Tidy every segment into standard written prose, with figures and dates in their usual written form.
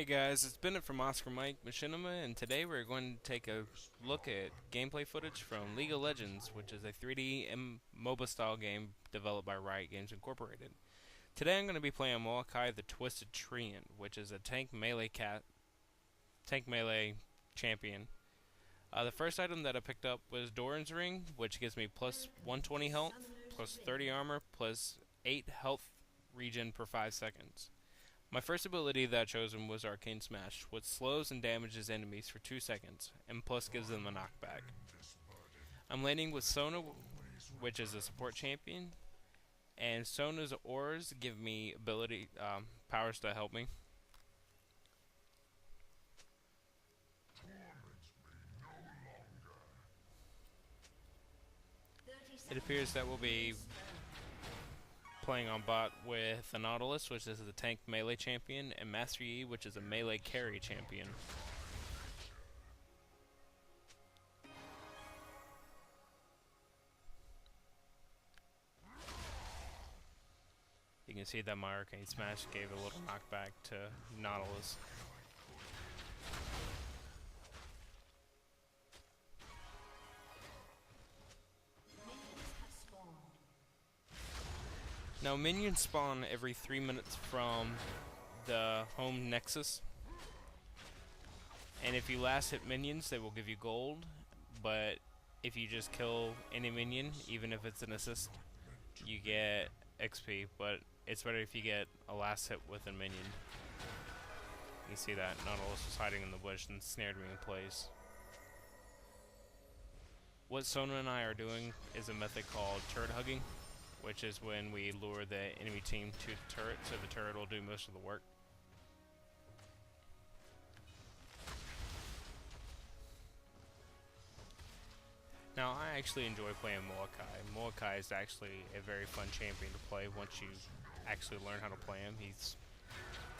Hey guys, it's Bennett from Oscar Mike Machinima, and today we're going to take a look at gameplay footage from League of Legends, which is a 3D MOBA style game developed by Riot Games Incorporated. Today I'm going to be playing Maokai the Twisted Treant, which is a tank melee champion. The first item that I picked up was Doran's Ring, which gives me plus 120 health, plus 30 armor, plus 8 health regen per 5 seconds. My first ability that I chosen was Arcane Smash, which slows and damages enemies for 2 seconds, and plus gives them a knockback. I'm landing with Sona, which is a support champion, and Sona's auras give me powers to help me. It appears that we'll be playing on bot with the Nautilus, which is a tank melee champion, and Master Yi, which is a melee carry champion. You can see that my Arcane Smash gave a little knockback to Nautilus. Now, minions spawn every 3 minutes from the home nexus, and if you last hit minions, they will give you gold, but if you just kill any minion, even if it's an assist, you get XP, but it's better if you get a last hit with a minion. You see that Nautilus was hiding in the bush and snared me in place. What Sona and I are doing is a method called turret hugging, which is when we lure the enemy team to the turret, so the turret will do most of the work. Now, I actually enjoy playing Maokai. Maokai is actually a very fun champion to play once you actually learn how to play him. He's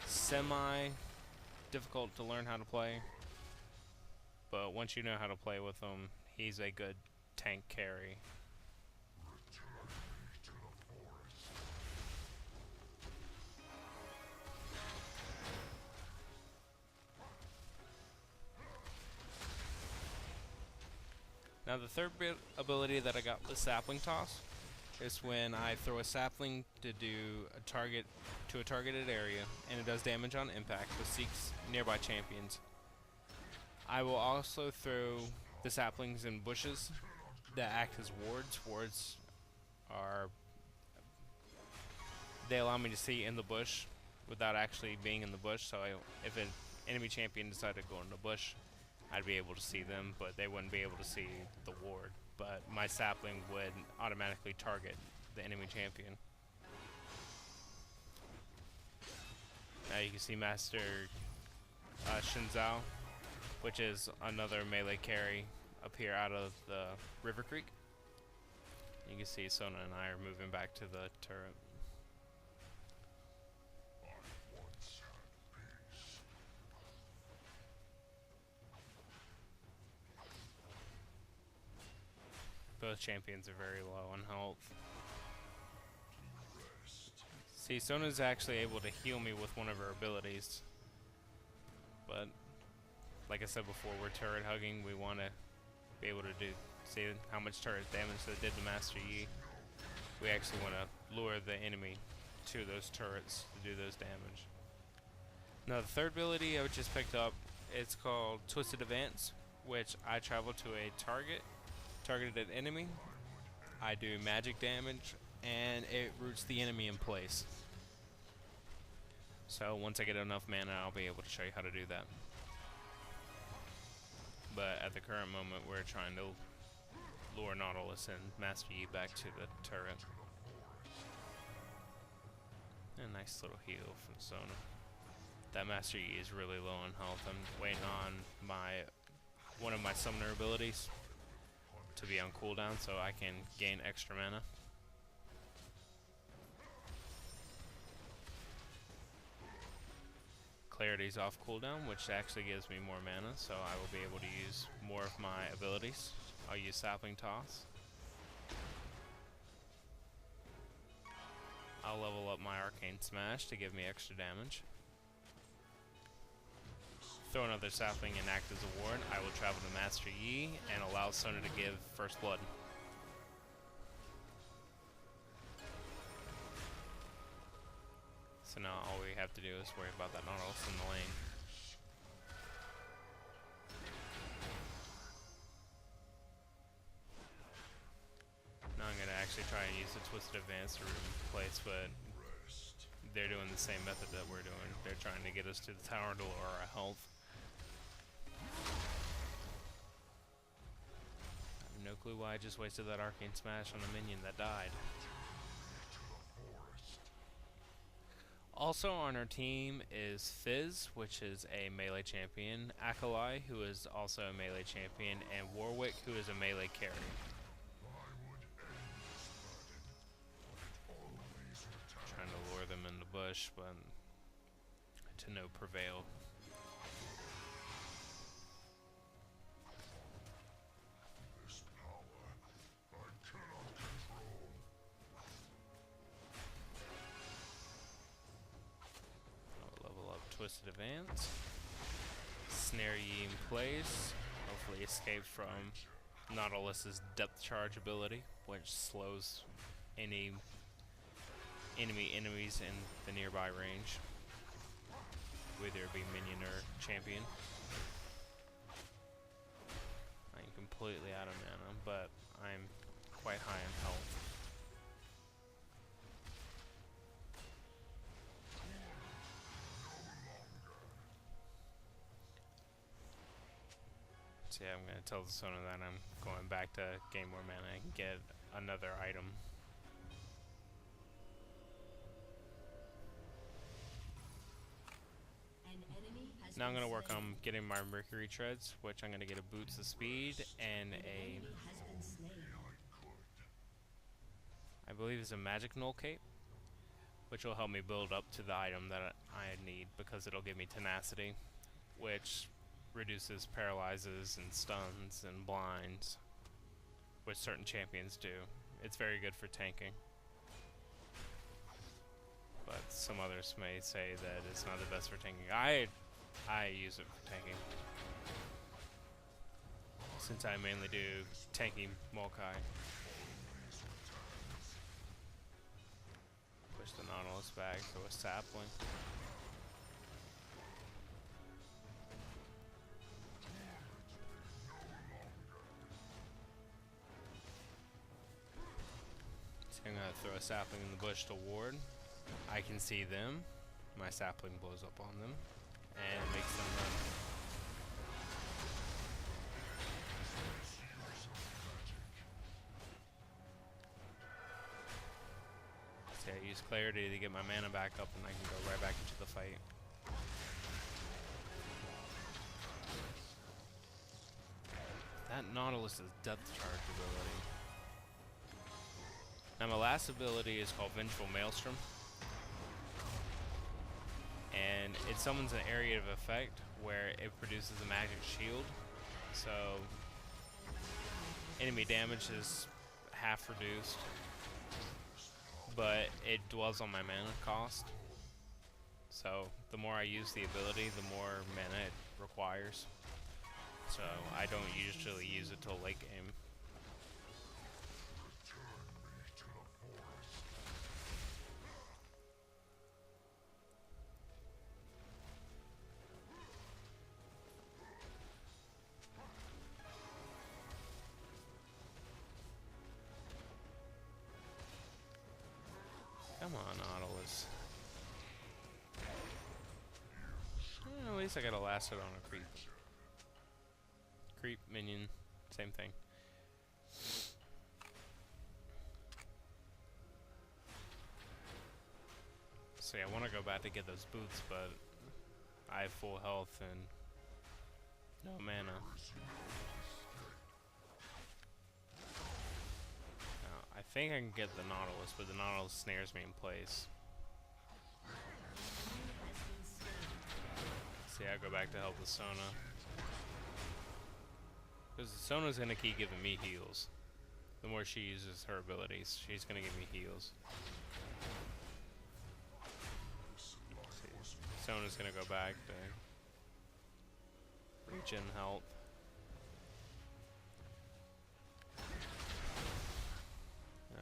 semi-difficult to learn how to play, but once you know how to play with him, he's a good tank carry. Now the third ability that I got was Sapling Toss. Is when I throw a sapling to do a targeted area, and it does damage on impact, but seeks nearby champions. I will also throw the saplings in bushes that act as wards. Wards are they allow me to see in the bush without actually being in the bush. So if an enemy champion decided to go in the bush, I'd be able to see them, but they wouldn't be able to see the ward. But my sapling would automatically target the enemy champion. Now you can see Master Shinzao, which is another melee carry up here out of the River Creek. You can see Sona and I are moving back to the turret. Both champions are very low on health. See, Sona's actually able to heal me with one of her abilities. But, like I said before, we're turret hugging. We want to be able to see how much turret damage that did to Master Yi. We actually want to lure the enemy to those turrets to do those damage. Now, the third ability I just picked up, it's called Twisted Advance, which I travel to a targeted enemy, I do magic damage, and it roots the enemy in place. So once I get enough mana, I'll be able to show you how to do that. But at the current moment, we're trying to lure Nautilus and Master Yi back to the turret. And a nice little heal from Sona. That Master Yi is really low on health. I'm waiting on one of my summoner abilities to be on cooldown so I can gain extra mana. Clarity's off cooldown, which actually gives me more mana, so I will be able to use more of my abilities. I'll use Sapling Toss. I'll level up my Arcane Smash to give me extra damage. throw another sapling and act as a ward, I will travel to Master Yi and allow Sona to give First Blood. So now all we have to do is worry about that Nautilus in the lane. Now I'm going to actually try and use the Twisted Advance to replace, but they're doing the same method that we're doing. They're trying to get us to the tower to lower our health. I have no clue why I just wasted that Arcane Smash on a minion that died. Also on our team is Fizz, which is a melee champion, Akalai, who is also a melee champion, and Warwick, who is a melee carry. Trying to lure them in the bush, but to no prevail. Twisted Advance. Snare Yi in place. Hopefully escape from Nautilus's depth charge ability, which slows any enemies in the nearby range, whether it be minion or champion. I'm completely out of mana, but I'm quite high in health. So yeah, I'm going to tell the Sona that I'm going back to gain more mana and get another item. Now I'm going to work on getting my Mercury Treads, which I'm going to get a Boots of Speed and a, I believe it's a Magic Null Cape, which will help me build up to the item that I need, because it'll give me Tenacity, which reduces paralyzes and stuns and blinds, which certain champions do. It's very good for tanking, but some others may say that it's not the best for tanking. I use it for tanking, since I mainly do tanking Maokai. Push the Nautilus back, throw a sapling. I'm going to throw a sapling in the bush to ward. I can see them. My sapling blows up on them and makes them run. So I use Clarity to get my mana back up, and I can go right back into the fight. That Nautilus's depth charge ability. Now my last ability is called Vengeful Maelstrom, and it summons an area of effect where it produces a magic shield, so enemy damage is half reduced, but it dwells on my mana cost, so the more I use the ability, the more mana it requires, so I don't usually use it till late game. Come on, Nautilus. At least I got a Lasso on a creep. Creep, minion, same thing. So yeah, I want to go back to get those boots, but I have full health and no mana. I think I can get the Nautilus, but the Nautilus snares me in place. So yeah, I go back to help the Sona. Because the Sona's going to keep giving me heals. The more she uses her abilities, she's going to give me heals. Sona's going to go back there. regen health.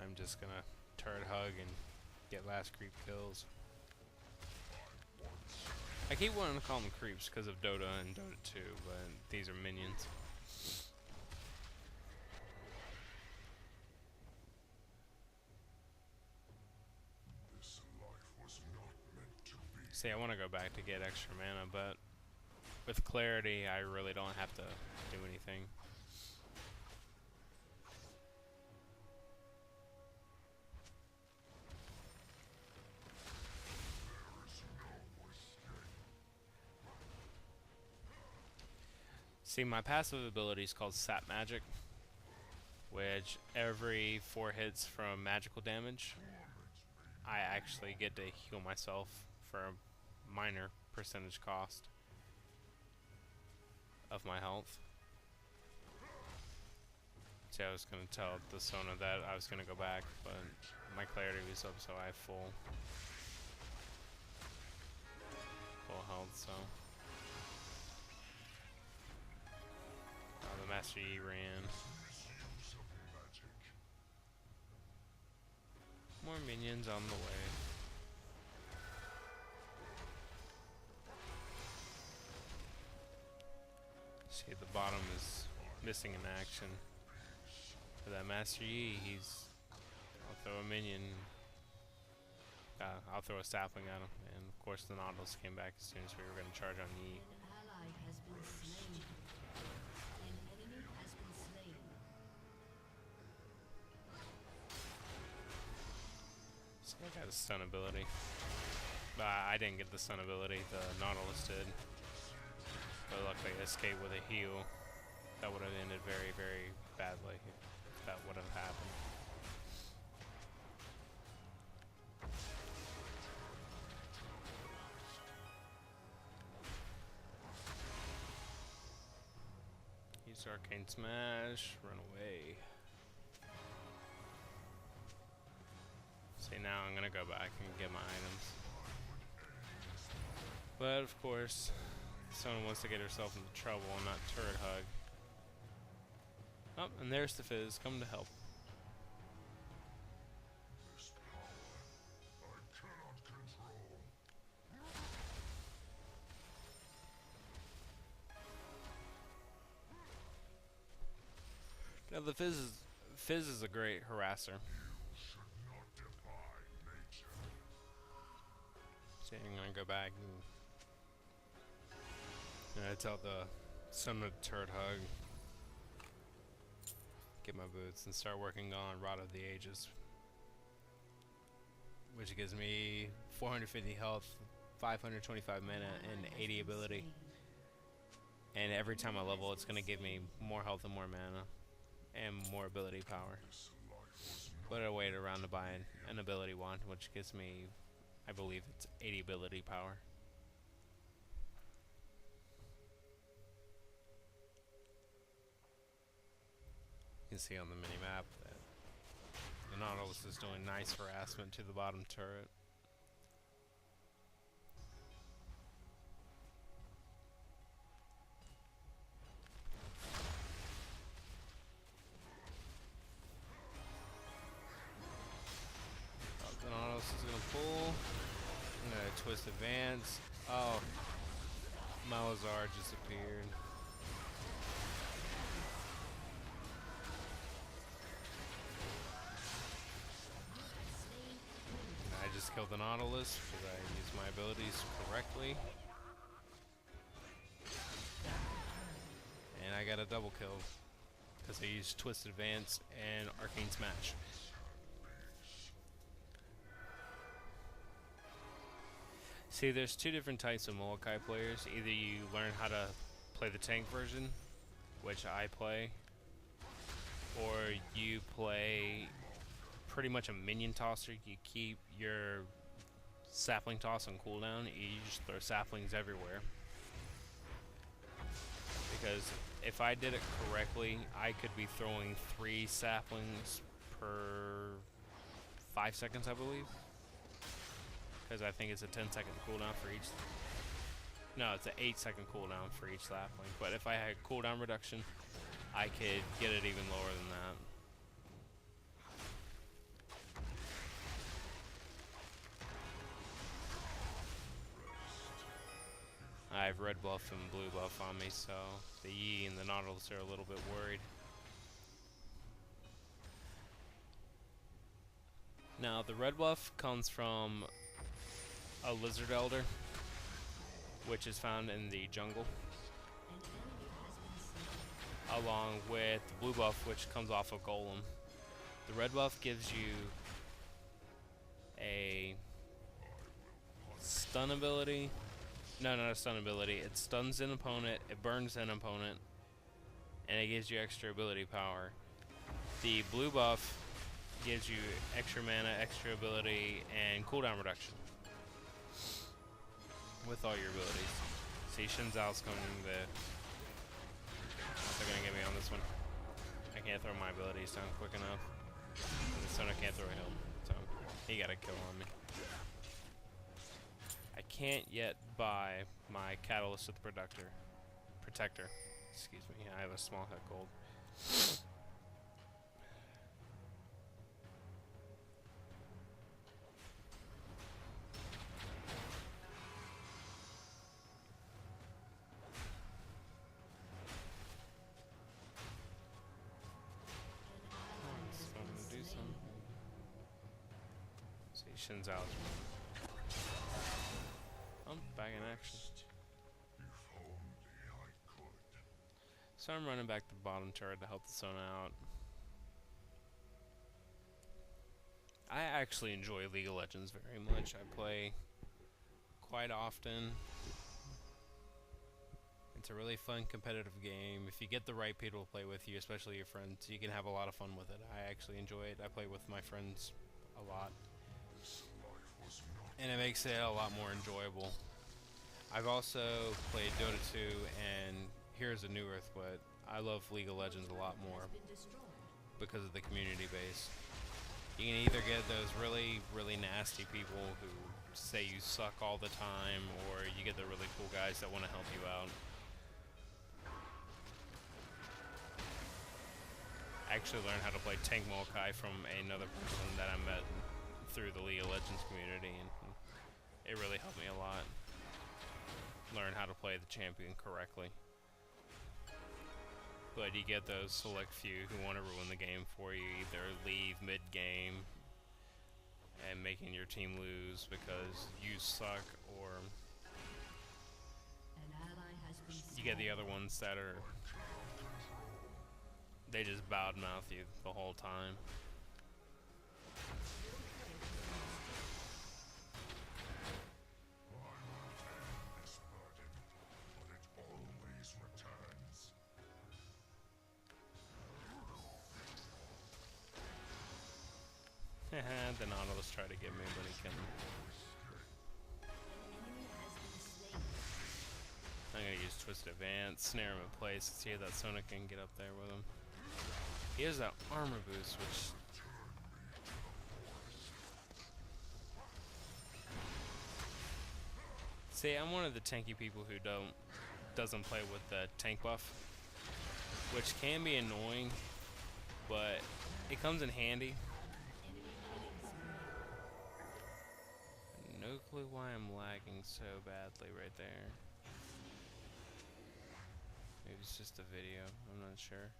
I'm just gonna turret hug and get last creep kills. I keep wanting to call them creeps because of Dota and Dota 2, but these are minions. See, I want to go back to get extra mana, but with clarity, I really don't have to do anything. See, my passive ability is called Sap Magic, which every 4 hits from magical damage, I actually get to heal myself for a minor percentage cost of my health. See, I was going to tell the Sona that I was going to go back, but my clarity was up, so I have full health, so. The Master Yi ran. More minions on the way. See, the bottom is missing in action. For that Master Yi, I'll throw a minion. I'll throw a sapling at him, and of course the Nautilus came back as soon as we were going to charge on Yi. I got a stun ability. I didn't get the stun ability, the Nautilus did. But luckily I escaped with a heal. That would have ended very, very badly if that would have happened. Use Arcane Smash, run away. See, now I'm gonna go back and get my items. But of course, someone wants to get herself into trouble and not turret hug. Oh, and there's the Fizz, come to help. Now the Fizz is a great harasser. So I'm gonna go back and tell the Sona to turret hug, get my boots, and start working on Rod of the Ages, which gives me 450 health, 525 mana, and 80 ability. And every time I level, it's gonna give me more health and more mana, and more ability power. But I wait around to buy an ability wand, which gives me, I believe it's 80 ability power. You can see on the mini-map that the Nautilus is doing nice harassment to the bottom turret. The Nautilus is going to pull. I'm going to twist advance. Oh, Malazar just appeared. I just killed the Nautilus because I used my abilities correctly. And I got a double kill because I used Twist Advance and Arcane Smash. See, there's two different types of Molokai players. Either you learn how to play the tank version, which I play, or you play pretty much a minion tosser. You keep your sapling toss on cooldown. You just throw saplings everywhere. Because if I did it correctly, I could be throwing 3 saplings per 5 seconds, I believe. Because I think it's a 10-second cooldown for each. No, it's an 8-second cooldown for each lapwing. But if I had cooldown reduction, I could get it even lower than that. I have red buff and blue buff on me, so the Yi and the Nautilus are a little bit worried. Now, the red buff comes from a Lizard Elder, which is found in the jungle, along with the blue buff, which comes off of Golem. The red buff gives you a stun ability. No, not a stun ability. It stuns an opponent, it burns an opponent, and it gives you extra ability power. The blue buff gives you extra mana, extra ability, and cooldown reduction with all your abilities. See, Xin Zhao's going to... They're going to get me on this one. I can't throw my abilities down quick enough. And the Sona can't throw a heal, so he got a kill on me. I can't yet buy my Catalyst with Protector. Excuse me, I have a small head gold. Xin Zhao's. I'm back in action. So I'm running back to the bottom turret to help the Sona out. I actually enjoy League of Legends very much. I play quite often. It's a really fun competitive game. If you get the right people to play with you, especially your friends, you can have a lot of fun with it. I actually enjoy it. I play with my friends a lot. And it makes it a lot more enjoyable. I've also played Dota 2 and Heroes of Newerth, but I love League of Legends a lot more because of the community base. You can either get those really, really nasty people who say you suck all the time, or you get the really cool guys that want to help you out. I actually learned how to play Tank Maokai from another person that I met through the League of Legends community, and it really helped me a lot. Learn how to play the champion correctly. But you get those select few who want to ruin the game for you, either leave mid-game and making your team lose because you suck, or you get the other ones that are, they just badmouth you the whole time. The Nautilus tried to get me, but he couldn't. I'm gonna use Twisted Advance, snare him in place, see if that Sona can get up there with him. He has that armor boost, which... See, I'm one of the tanky people who doesn't play with the tank buff, which can be annoying, but it comes in handy. No clue why I'm lagging so badly right there. Maybe it's just the video, I'm not sure.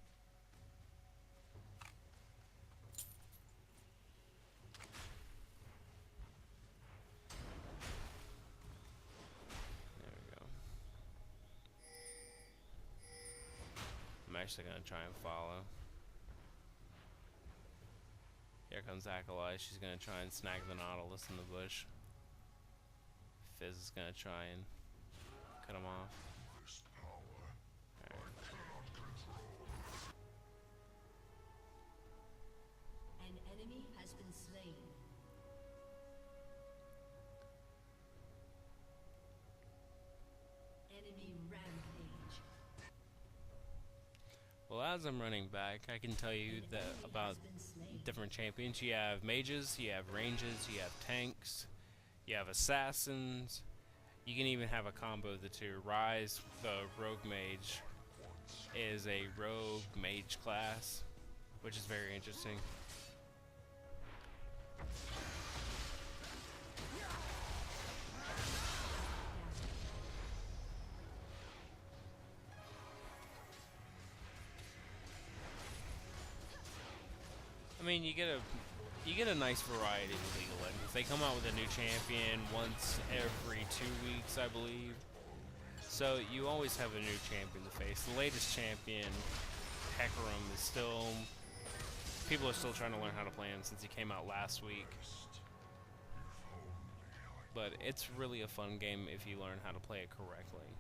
There we go. I'm actually gonna try and follow. Here comes Acolyte, she's gonna try and snag the Nautilus in the bush. Fizz is gonna try and cut him off. Right. An enemy has been slain. Enemy rampage. Well, as I'm running back, I can tell you that about different champions. You have mages, you have ranges, you have tanks, you have assassins, You can even have a combo of the two. Rise, the rogue mage, is a rogue mage class, which is very interesting. I mean, you get a nice variety with League of Legends. They come out with a new champion once every 2 weeks, I believe. So you always have a new champion to face. The latest champion, Hecarim, is still... People are still trying to learn how to play him since he came out last week. But it's really a fun game if you learn how to play it correctly.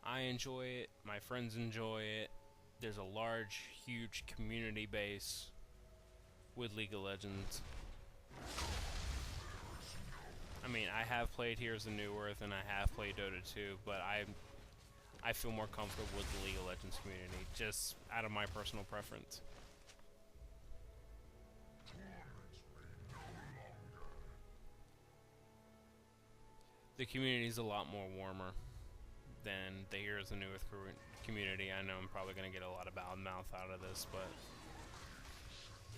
I enjoy it, my friends enjoy it. There's a large, huge community base with League of Legends. I mean, I have played Heroes of Newerth and I have played Dota 2, but I feel more comfortable with the League of Legends community, just out of my personal preference. The community is a lot more warmer than the Heroes of Newerth community. I know I'm probably going to get a lot of bad mouth out of this, but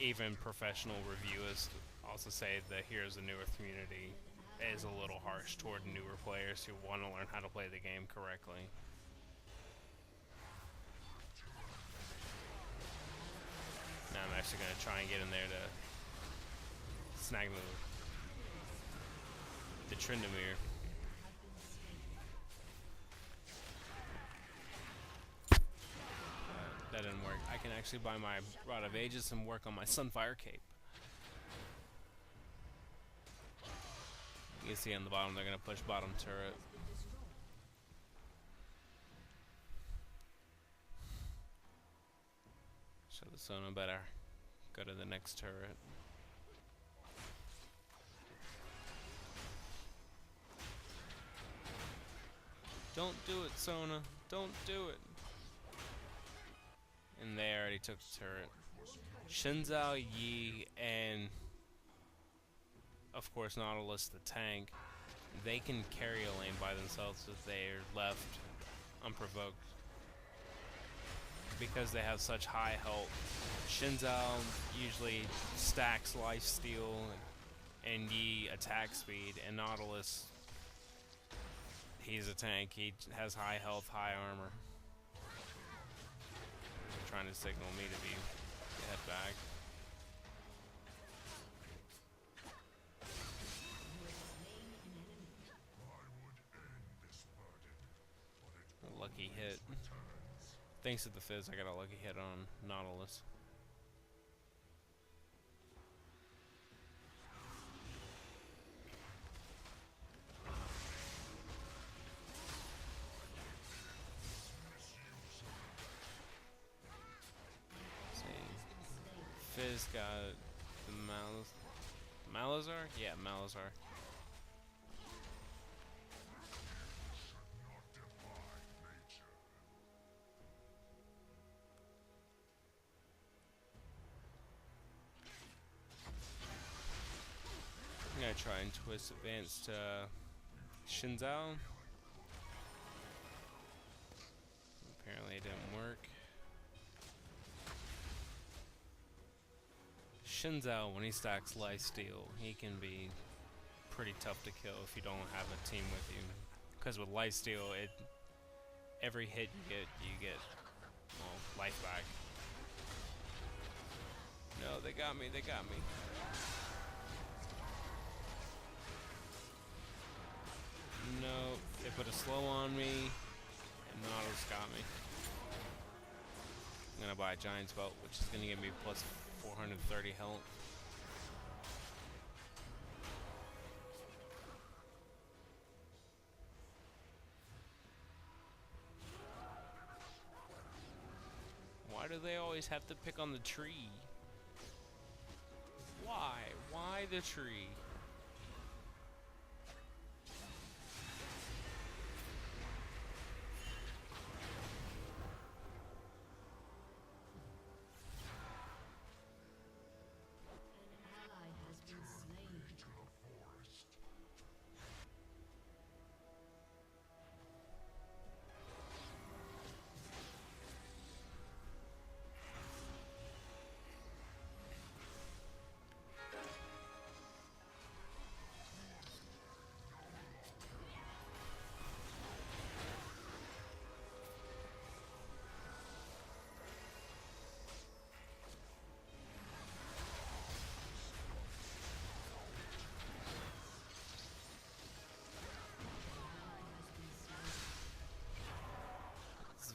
even professional reviewers also say the Heroes of Newerth community is a little harsh toward newer players who want to learn how to play the game correctly. Now I'm actually going to try and get in there to snag the Tryndamere. That didn't work. I can actually buy my Rod of Ages and work on my Sunfire Cape. You can see on the bottom, they're going to push bottom turret. So the Sona better go to the next turret. Don't do it, Sona. Don't do it. And they already took the turret. Xin Zhao, Yi, and of course Nautilus the tank, they can carry a lane by themselves if they are left unprovoked. Because they have such high health. Xin Zhao usually stacks lifesteal and Yi attack speed, and Nautilus, he's a tank, he has high health, high armor. Trying to signal me to head back. A lucky hit. Thanks to the Fizz, I got a lucky hit on Nautilus. Fizz got the Malazar? Yeah, Malazar. I'm gonna try and twist advance to Xin Zhao. Apparently it didn't work. Xin Zhao, when he stacks lifesteal, he can be pretty tough to kill if you don't have a team with you. Because with lifesteal, every hit you get well, life back. No, they got me. No, they put a slow on me, and Nautilus got me. I'm gonna buy a Giant's Belt, which is gonna give me plus 430 health. Why do they always have to pick on the tree? Why? Why the tree?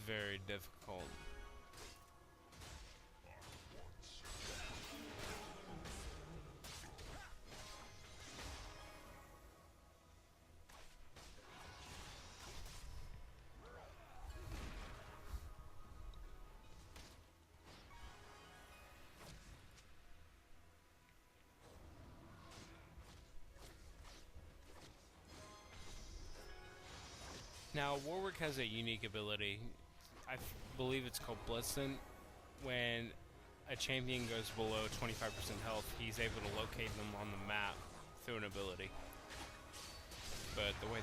very difficult. Now, Warwick has a unique ability. I believe it's called Blitzen. When a champion goes below 25% health, he's able to locate them on the map through an ability. But the way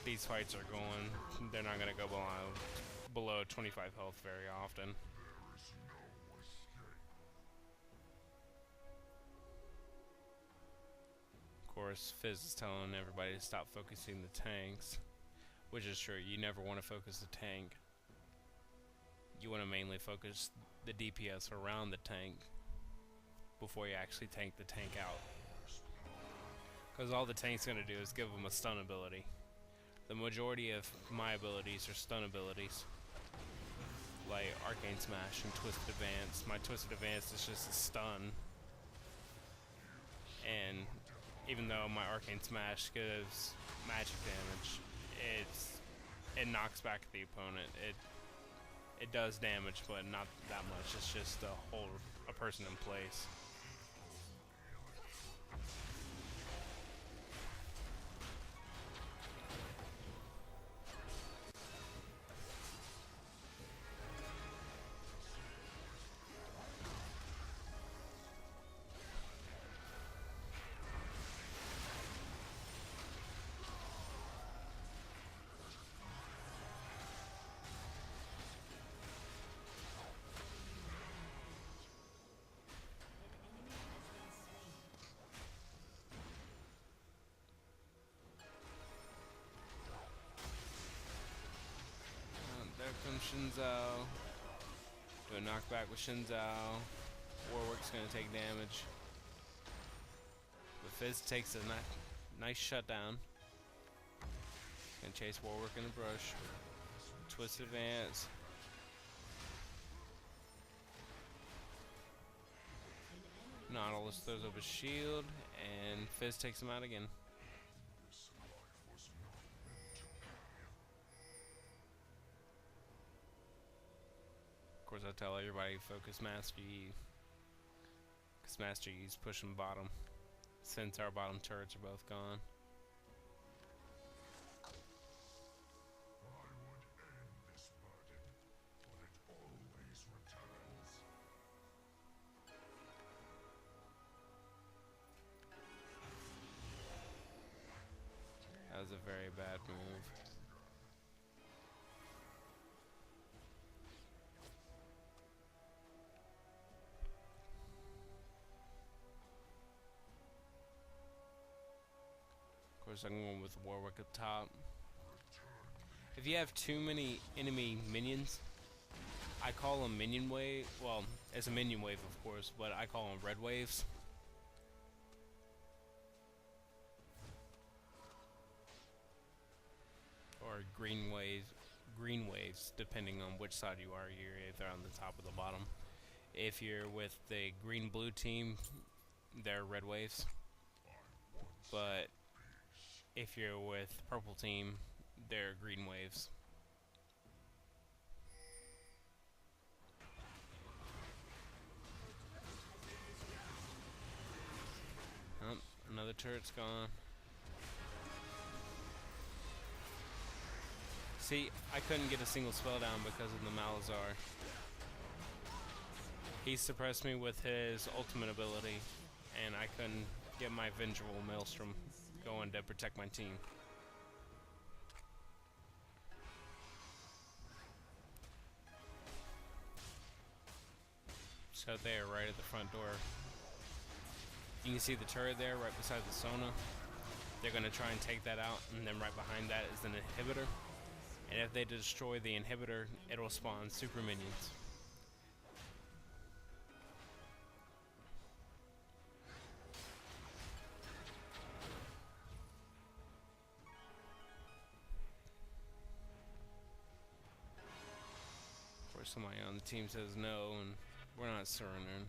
these fights are going, they're not going to go below 25 health very often. Of course, Fizz is telling everybody to stop focusing the tanks. Which is true, you never want to focus the tank. You want to mainly focus the DPS around the tank before you actually tank the tank out. Because all the tank's going to do is give them a stun ability. The majority of my abilities are stun abilities. Like Arcane Smash and Twisted Advance. My Twisted Advance is just a stun. And even though my Arcane Smash gives magic damage, it knocks back the opponent. It does damage, but not that much. It's just to hold a person in place. There comes Shinzao. Do a knockback with Shinzao. Warwick's gonna take damage. But Fizz takes a nice shutdown. Gonna chase Warwick in the brush. Twist advance. Nautilus throws up a shield, and Fizz takes him out again. Of course, I tell everybody focus Master Yi, because Master Yi's pushing bottom, since our bottom turrets are both gone. That was a very bad move. Of course, I'm going with Warwick up top. If you have too many enemy minions, I call them minion wave. Well, it's a minion wave, of course, but I call them red waves. Or green waves, depending on which side you are. You're either on the top or the bottom. If you're with the green-blue team, they're red waves. But if you're with purple team, they're green waves. Oh, another turret's gone. See, I couldn't get a single spell down because of the Malazar. He suppressed me with his ultimate ability, and I couldn't get my Vengeful Maelstrom going to protect my team. So they're right at the front door. You can see the turret there right beside the Sona. They're going to try and take that out, and then right behind that is an inhibitor. And if they destroy the inhibitor, it'll spawn super minions. Or somebody on the team says no, and we're not surrendering.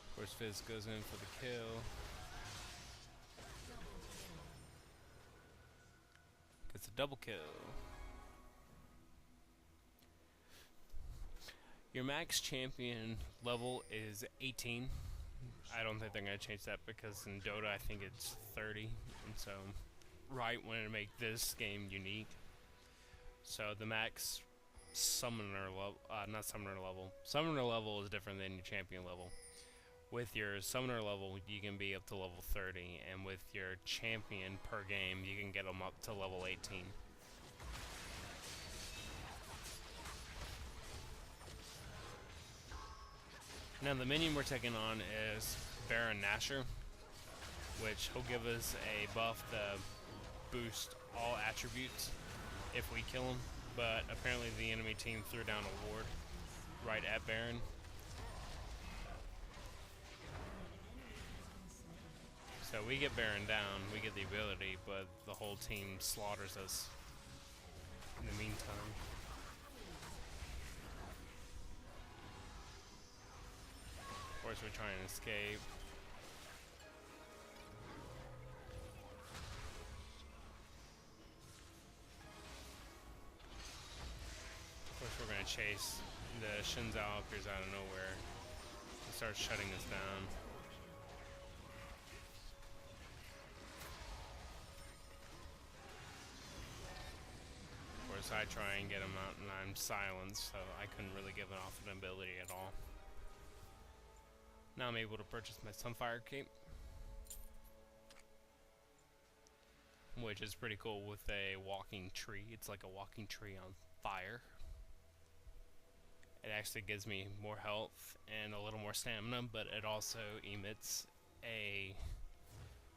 Of course, Fizz goes in for the kill. Gets a double kill. Your max champion level is 18. I don't think they're going to change that because in Dota I think it's 30. And so, right when it make this game unique. So the max summoner level, Summoner level is different than your champion level. With your summoner level, you can be up to level 30, and with your champion per game, you can get them up to level 18. Now the minion we're taking on is Baron Nashor, which he'll give us a buff to boost all attributes if we kill him, but apparently the enemy team threw down a ward right at Baron. So we get Baron down, we get the ability, but the whole team slaughters us in the meantime. Of course we're trying to escape. Of course we're going to chase. The Xin Zhao appears out of nowhere and starts shutting us down. Of course I try and get him out and I'm silenced, so I couldn't really give it off an ability at all. Now I'm able to purchase my Sunfire Cape, which is pretty cool with a walking tree. It's like a walking tree on fire. It actually gives me more health and a little more stamina, but it also emits a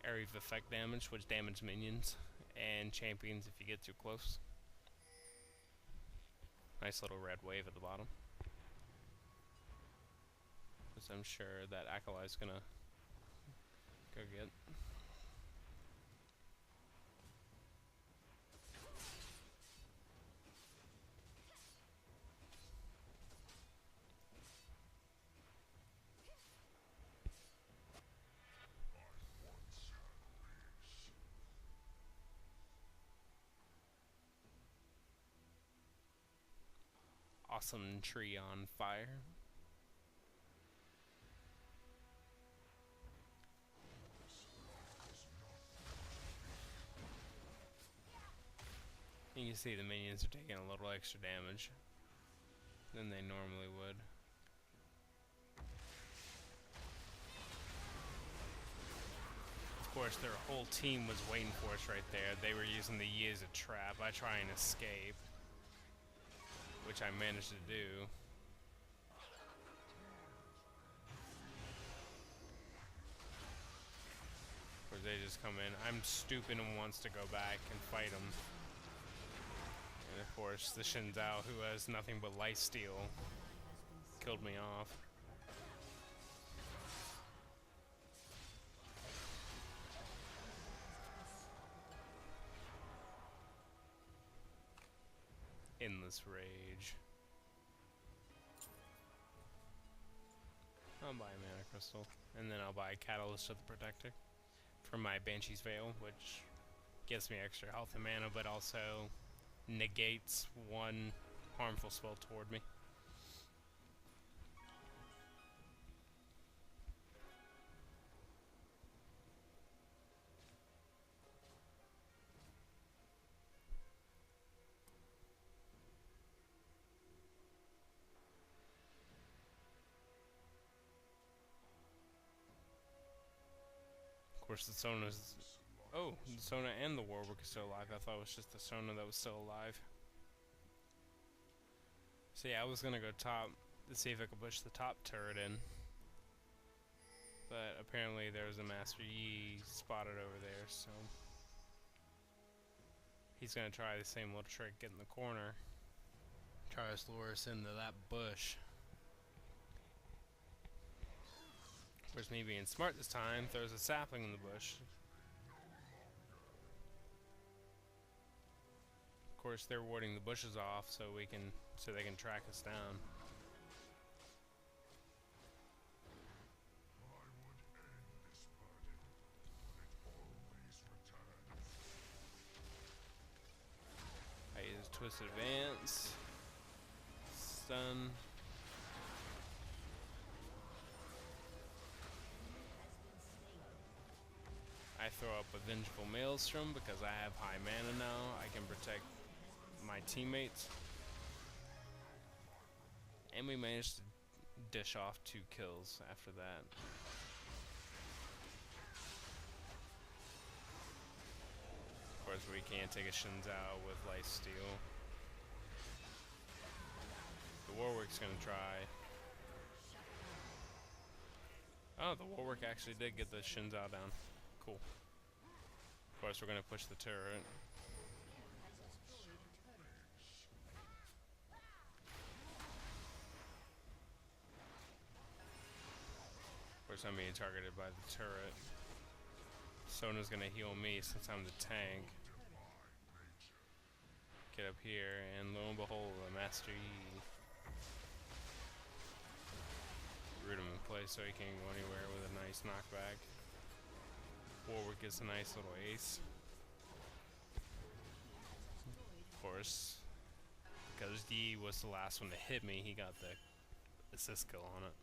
area of effect damage, which damages minions and champions if you get too close. Nice little red wave at the bottom. Which I'm sure that Acolyte's gonna go get. Awesome tree on fire. You can see the minions are taking a little extra damage than they normally would. Of course, their whole team was waiting for us right there. They were using the Yi as a trap. I try and escape, which I managed to do. Of course, they just come in. I'm stupid and wants to go back and fight them. And of course, the Xin Zhao, who has nothing but lifesteal, killed me off. Endless rage. I'll buy a mana crystal, and then I'll buy a Catalyst of the Protector for my Banshee's Veil, which gives me extra health and mana, but also negates one harmful spell toward me. Of course, the Sona's Oh, the Sona and the Warwick are still alive. I thought it was just the Sona that was still alive. So yeah, I was gonna go top to see if I could push the top turret in. But apparently there's a Master Yi spotted over there, so he's gonna try the same little trick, get in the corner. Try to lure us into that bush. Of course, me being smart this time, throws a sapling in the bush. Of course, they're warding the bushes off so they can track us down. I use Twisted Advance, stun. I throw up a Vengeful Maelstrom because I have high mana now. I can protect my teammates. And we managed to dish off 2 kills after that. Of course, we can't take a Shinzao with Lifesteal. The Warwick's gonna try. Oh, the Warwick actually did get the Shinzao down. Cool. Of course, we're gonna push the turret. Of course, I'm being targeted by the turret. Sona's gonna heal me since I'm the tank. Get up here, and lo and behold, a Master Yi. Root him in place so he can't go anywhere with a nice knockback. Warwick gets a nice little ace. Of course, because Yi was the last one to hit me, he got the assist kill on it.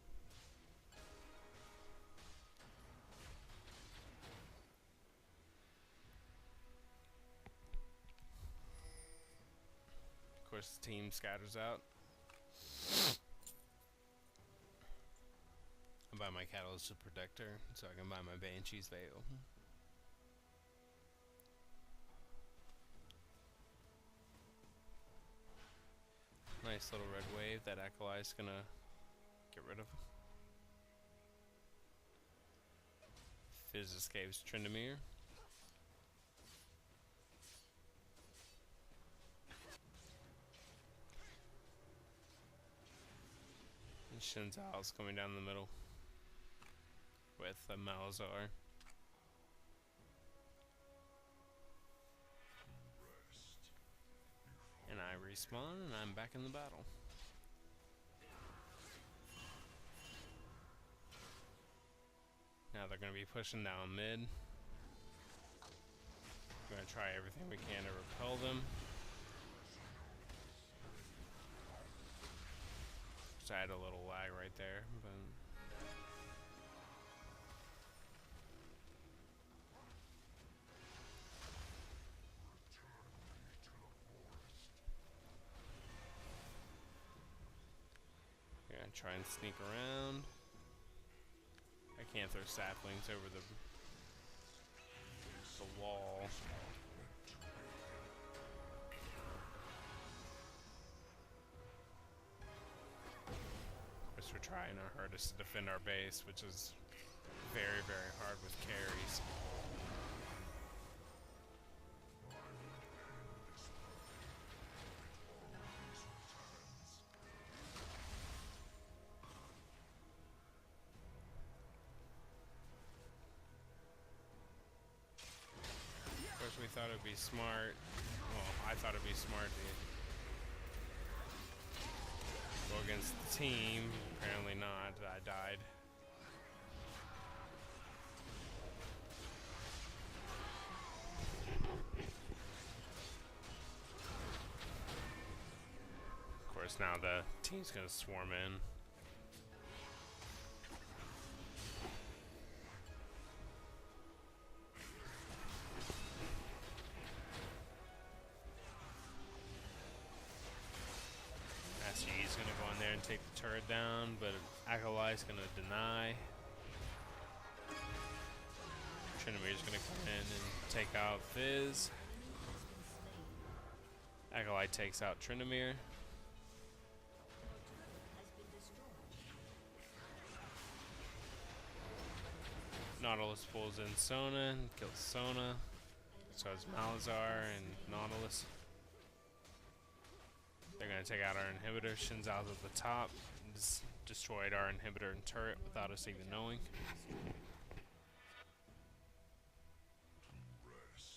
Of course, the team scatters out. I buy my Catalyst Protector so I can buy my Banshee's Veil. Nice little red wave that Acolyte's gonna get rid of. Fizz escapes Tryndamere. And Shinzao's coming down the middle with a Malazar. And I respawn and I'm back in the battle. Now they're going to be pushing down mid. We're going to try everything we can to repel them. Just I had a little lag right there, but we're going to try and sneak around. I can't throw saplings over the wall. Of course, we're trying our hardest to defend our base, which is very, very hard with carries. We thought it would be smart. Well, I thought it would be smart to go against the team. Apparently not. I died. Of course, now the team's gonna swarm in. He's gonna go in there and take the turret down, but Acolyte's gonna deny. Trinamir's gonna come in and take out Fizz. Acolyte takes out Trinamir. Nautilus pulls in Sona and kills Sona. So is Malazar and Nautilus. They're gonna take out our inhibitor. Shinzao's at the top. Destroyed our inhibitor and turret without us even knowing.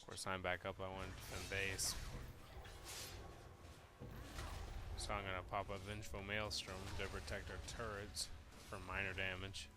Of course, I'm back up. I want to defend base. So I'm gonna pop a Vengeful Maelstrom to protect our turrets from minor damage.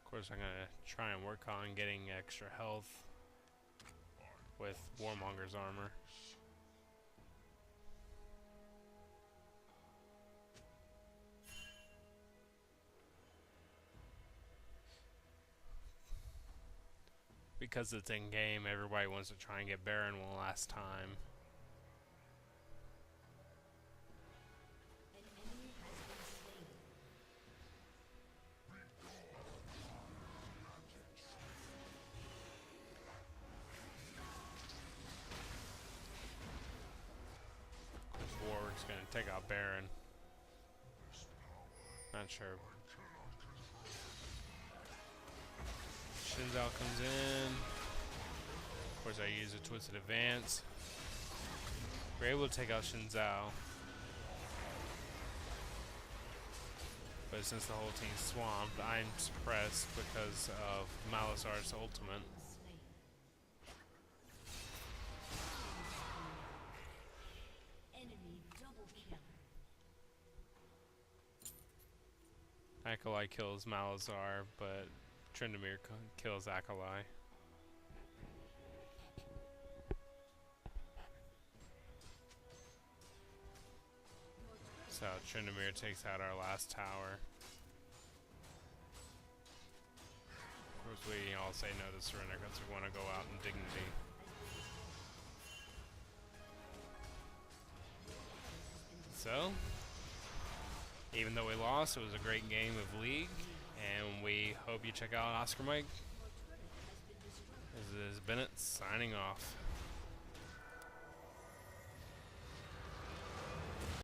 Of course, I'm gonna try and work on getting extra health with Warmonger's armor. Because it's in game, everybody wants to try and get Baron one last time. Warwick's gonna take out Baron. Not sure. Shinzao comes in. Of course, I use a Twisted Advance. We're able to take out Shinzao. But since the whole team's swamped, I'm suppressed because of Malazar's ultimate. Acolyte kills Malazar, but Tryndamere kills Acolyte. So Tryndamere takes out our last tower. Of course, we all say no to surrender because we want to go out in dignity. So, even though we lost, it was a great game of League, and we hope you check out Oscar Mike. This is Bennett signing off.